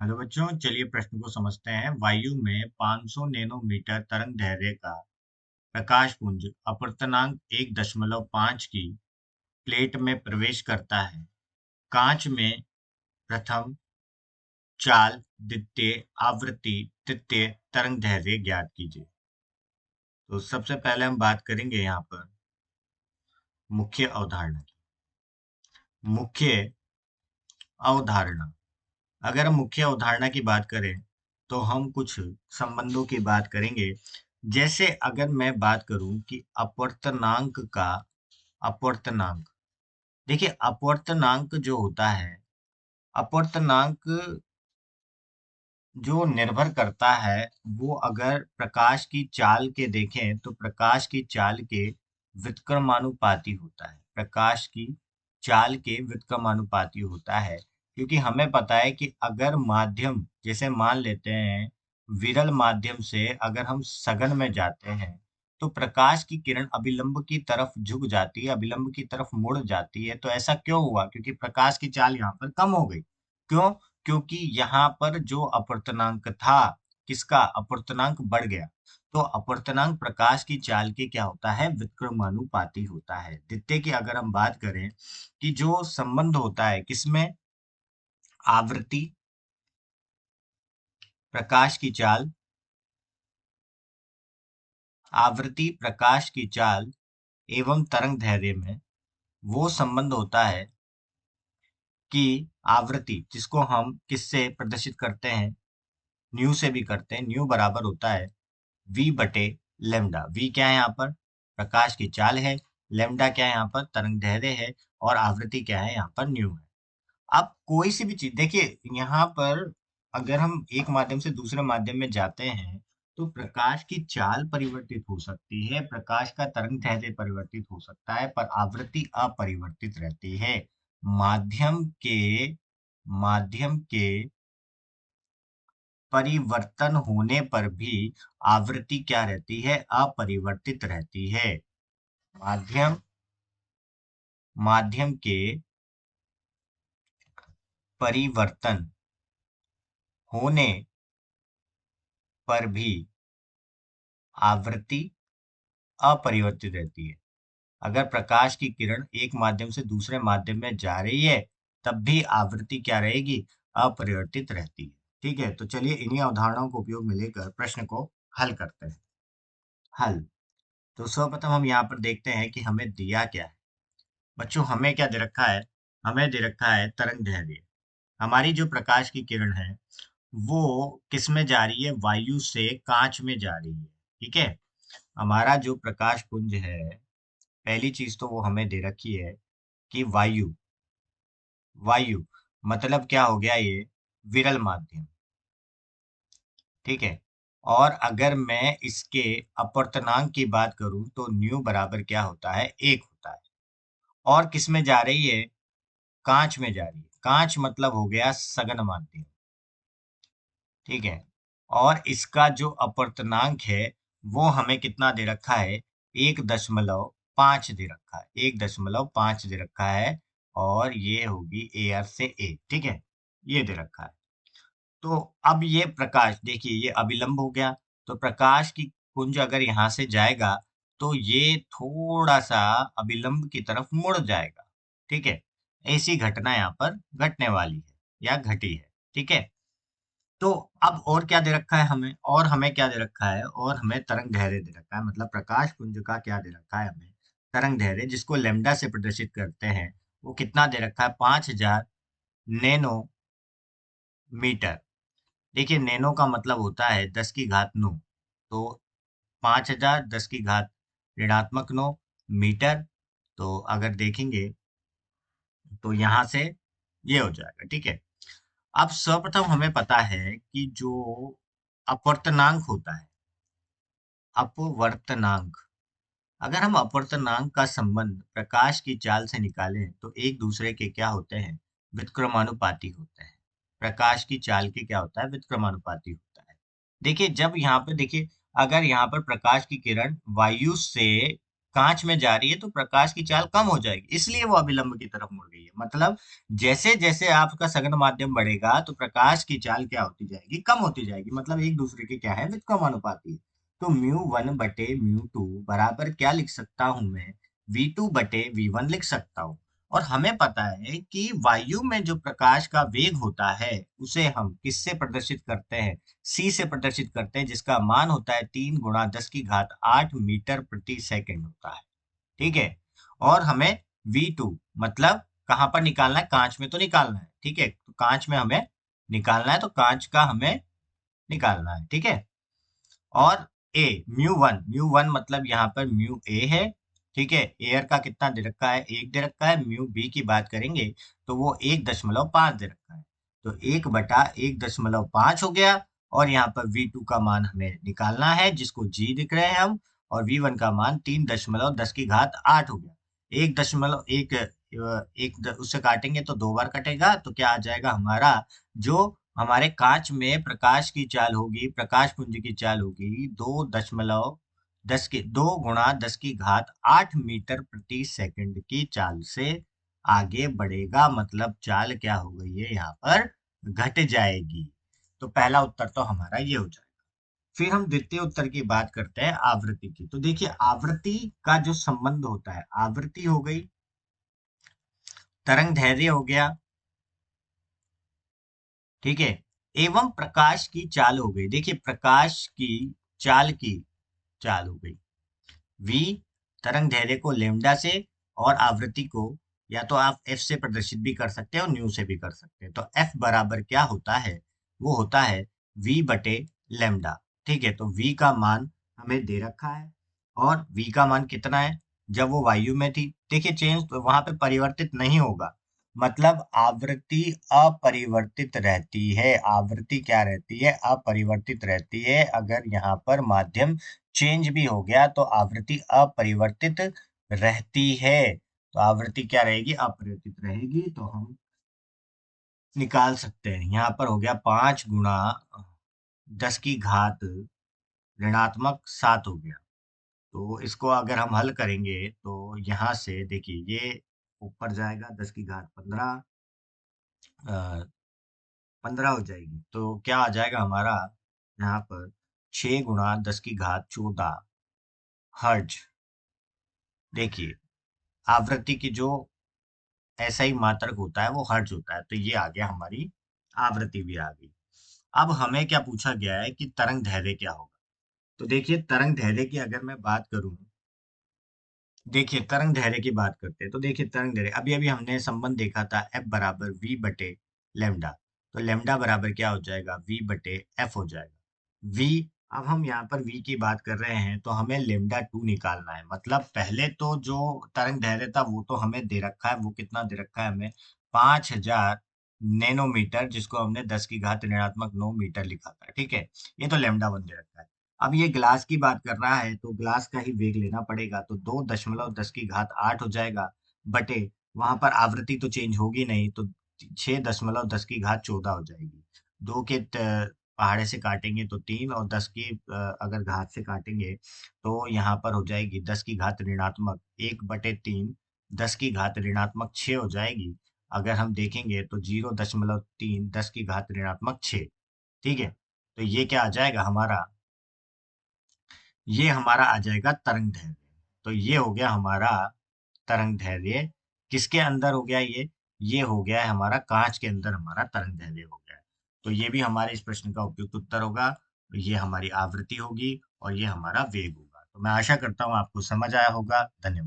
Hello बच्चों, चलिए प्रश्न को समझते हैं। वायु में 500 नैनोमीटर तरंग दैर्ध्य का प्रकाश पुंज अपवर्तनांक 1.5 की प्लेट में प्रवेश करता है। कांच में प्रथम चाल, द्वितीय आवृत्ति, तृतीय तरंग दैर्ध्य ज्ञात कीजिए। तो सबसे पहले हम बात करेंगे यहाँ पर मुख्य अवधारणा की। मुख्य अवधारणा, अगर हम मुख्य अवधारणा की बात करें तो हम कुछ संबंधों की बात करेंगे। जैसे अगर मैं बात करूं कि अपवर्तनांक का अपवर्तनांक, देखिए अपवर्तनांक जो होता है, अपवर्तनांक जो निर्भर करता है वो अगर प्रकाश की चाल के देखें तो प्रकाश की चाल के व्युत्क्रमानुपाती होता है। प्रकाश की चाल के व्युत्क्रमानुपाती होता है, क्योंकि हमें पता है कि अगर माध्यम, जैसे मान लेते हैं विरल माध्यम से अगर हम सघन में जाते हैं तो प्रकाश की किरण अभिलंब की तरफ झुक जाती है, अभिलंब की तरफ मुड़ जाती है। तो ऐसा क्यों हुआ? क्योंकि प्रकाश की चाल यहाँ पर कम हो गई। क्यों? क्योंकि यहाँ पर जो अपवर्तनांक था, किसका अपवर्तनांक बढ़ गया। तो अपवर्तनांक प्रकाश की चाल के क्या होता है? व्युत्क्रमानुपाती होता है। द्वितीय की अगर हम बात करें कि जो संबंध होता है किसमें, आवृत्ति, प्रकाश की चाल, आवृत्ति प्रकाश की चाल एवं तरंग दैर्ध्य में, वो संबंध होता है कि आवृत्ति जिसको हम किससे प्रदर्शित करते हैं, न्यू से भी करते हैं। न्यू बराबर होता है v बटे लेमडा। v क्या है यहाँ पर? प्रकाश की चाल है। लेमडा क्या है यहाँ पर? तरंग दैर्ध्य है। और आवृत्ति क्या है? यहाँ पर न्यू है। अब कोई सी भी चीज देखिए, यहाँ पर अगर हम एक माध्यम से दूसरे माध्यम में जाते हैं तो प्रकाश की चाल परिवर्तित हो सकती है, प्रकाश का तरंग दैर्ध्य परिवर्तित हो सकता है, पर आवृत्ति अपरिवर्तित रहती है। माध्यम के परिवर्तन होने पर भी आवृत्ति क्या रहती है? अपरिवर्तित रहती है। माध्यम माध्यम के परिवर्तन होने पर भी आवृत्ति अपरिवर्तित रहती है। अगर प्रकाश की किरण एक माध्यम से दूसरे माध्यम में जा रही है तब भी आवृत्ति क्या रहेगी? अपरिवर्तित रहती है। ठीक है, तो चलिए इन्हीं अवधारणाओं को उपयोग में लेकर प्रश्न को हल करते हैं। हल। तो सर्वप्रथम हम यहाँ पर देखते हैं कि हमें दिया क्या है। बच्चों हमें क्या दे रखा है? हमें दे रखा है तरंग दैर्ध्य। हमारी जो प्रकाश की किरण है वो किस में जा रही है? वायु से कांच में जा रही है। ठीक है, हमारा जो प्रकाश पुंज है, पहली चीज तो वो हमें दे रखी है कि वायु, वायु मतलब क्या हो गया? ये विरल माध्यम। ठीक है, और अगर मैं इसके अपवर्तनांक की बात करूं तो न्यू बराबर क्या होता है? 1 होता है। और किस में जा रही है? कांच में जा रही है। कांच मतलब हो गया सघन माध्यम। ठीक है, और इसका जो अपवर्तनांक है वो हमें कितना दे रखा है? 1.5 दे रखा है। 1.5 दे रखा है, और ये होगी ए आर से ए। ठीक है, ये दे रखा है। तो अब ये प्रकाश देखिए, ये अभिलंब हो गया। तो प्रकाश की पुंज अगर यहाँ से जाएगा तो ये थोड़ा सा अभिलंब की तरफ मुड़ जाएगा। ठीक है, ऐसी घटना यहाँ पर घटने वाली है या घटी है। ठीक है, तो अब और क्या दे रखा है हमें? और हमें क्या दे रखा है? और हमें तरंग दैर्ध्य दे रखा है। मतलब प्रकाश पुंज का क्या दे रखा है हमें? तरंग दैर्ध्य, जिसको लेमडा से प्रदर्शित करते हैं। वो कितना दे रखा है? 5000 नैनोमीटर। देखिए नैनो का मतलब होता है 10 की घात 9। तो 5000 10 की घात ऋणात्मक 9 मीटर। तो अगर देखेंगे तो यहाँ से ये हो जाएगा। ठीक है, अब सर्वप्रथम हमें पता है कि जो अपवर्तनांक होता है, अपवर्तनांक, अगर हम अपवर्तनांक का संबंध प्रकाश की चाल से निकालें तो एक दूसरे के क्या होते हैं? व्युत्क्रमानुपाती होते हैं। प्रकाश की चाल के क्या होता है? व्युत्क्रमानुपाती होता है। देखिए जब यहाँ पे देखिए, अगर यहाँ पर प्रकाश की किरण वायु से कांच में जा रही है तो प्रकाश की चाल कम हो जाएगी, इसलिए वो अभिलंब की तरफ मुड़ गई है। मतलब जैसे जैसे आपका सघन माध्यम बढ़ेगा तो प्रकाश की चाल क्या होती जाएगी, कम होती जाएगी। मतलब एक दूसरे के क्या है, व्युत्क्रमानुपाती है। तो म्यू 1 बटे म्यू 2 बराबर क्या लिख सकता हूं मैं, V2 बटे V1 लिख सकता हूँ। और हमें पता है कि वायु में जो प्रकाश का वेग होता है उसे हम किससे प्रदर्शित करते हैं, सी से प्रदर्शित करते हैं, जिसका मान होता है 3 × 10⁸ होता है। ठीक है। और हमें V2 मतलब कहाँ पर निकालना है, कांच में तो निकालना है। ठीक है, तो कांच में हमें निकालना है, तो कांच का हमें निकालना है। ठीक है। और ए म्यू वन मतलब यहाँ पर म्यू ए है। ठीक है, एयर का कितना दे रखा है, 1 दे रखा है। म्यू बी की बात करेंगे तो वो 1.5 दे रखा है। तो 1/1.5 हो गया। और यहाँ पर V2 का मान हमें निकालना है, जिसको जी लिख रहे हैं हम। और V1 का मान 3.10⁸ हो गया। 1.1 उससे काटेंगे तो 2 बार कटेगा, तो क्या आ जाएगा हमारा, जो हमारे कांच में प्रकाश की चाल होगी, प्रकाश पुंज की चाल होगी, 2.10⁸ की चाल से आगे बढ़ेगा। मतलब चाल क्या हो गई है, यहाँ पर घट जाएगी। तो पहला उत्तर तो हमारा ये हो जाएगा। फिर हम द्वितीय उत्तर की बात करते हैं, आवृत्ति की। तो देखिए, आवृत्ति का जो संबंध होता है, आवृत्ति हो गई, तरंग दैर्ध्य हो गया, ठीक है, एवं प्रकाश की चाल हो गई। देखिए, प्रकाश की चाल हो गई। v तरंग दैर्ध्य को लेमडा से, और आवृत्ति को या तो आप f से प्रदर्शित भी कर सकते हैं और न्यू से भी कर सकते हैं। तो f बराबर क्या होता है, वो होता है v बटे लेमडा। ठीक है, तो v का मान हमें दे रखा है। और v का मान कितना है, जब वो वायु में थी, देखिए चेंज तो वहां पे परिवर्तित नहीं होगा। मतलब आवृत्ति अपरिवर्तित रहती है। आवृत्ति क्या रहती है, अपरिवर्तित रहती है। अगर यहाँ पर माध्यम चेंज भी हो गया तो आवृत्ति अपरिवर्तित रहती है। तो आवृत्ति क्या रहेगी, अपरिवर्तित रहेगी। तो हम निकाल सकते हैं, यहाँ पर हो गया 5 × 10⁻⁷ हो गया। तो इसको अगर हम हल करेंगे तो यहाँ से देखिए, ये ऊपर जाएगा 10⁻15, 15 हो जाएगी। तो क्या आ जाएगा हमारा, यहाँ पर 6 × 10⁻14 हर्ट्ज। देखिए, आवृत्ति की जो ऐसा ही मात्रक होता है वो हर्ट्ज होता है। तो ये आ गया, हमारी आवृत्ति भी आ गई। अब हमें क्या पूछा गया है कि तरंग दैर्ध्य क्या होगा। तो देखिए, तरंग दैर्ध्य की अगर मैं बात करूं, देखिए तरंग दैर्ध्य की बात करते हैं। तो देखिए, तरंग दैर्ध्य अभी अभी हमने संबंध देखा था, एफ बराबर वी बटे लेमडा। तो लेमडा बराबर क्या हो जाएगा, वी बटे एफ हो जाएगा। वी, अब हम यहाँ पर वी की बात कर रहे हैं तो हमें लेमडा 2 निकालना है। मतलब पहले तो जो तरंग दैर्ध्य था वो तो हमें दे रखा है, वो कितना दे रखा है हमें, 5000 नैनोमीटर, जिसको हमने 10⁻9 मीटर लिखा था। ठीक है, ये तो लेमडा 1 दे रखा है। अब ये ग्लास की बात कर रहा है तो ग्लास का ही वेग लेना पड़ेगा। तो 2.10⁸ हो जाएगा, बटे वहां पर आवृत्ति तो चेंज होगी नहीं, तो 6.10⁻14 हो जाएगी। दो के पहाड़े से काटेंगे तो 3, और 10 की अगर घात से काटेंगे तो यहाँ पर हो जाएगी 10⁻1 10⁻6 हो जाएगी। अगर हम देखेंगे तो 0.3 10⁻6। ठीक है, तो ये क्या आ जाएगा हमारा, ये हमारा आ जाएगा तरंग दैर्ध्य। तो ये हो गया हमारा तरंग दैर्ध्य। किसके अंदर हो गया ये हो गया है हमारा कांच के अंदर, हमारा तरंग दैर्ध्य हो गया है। तो ये भी हमारे इस प्रश्न का उपयुक्त उत्तर होगा। ये हमारी आवृत्ति होगी और ये हमारा वेग होगा। तो मैं आशा करता हूँ आपको समझ आया होगा। धन्यवाद।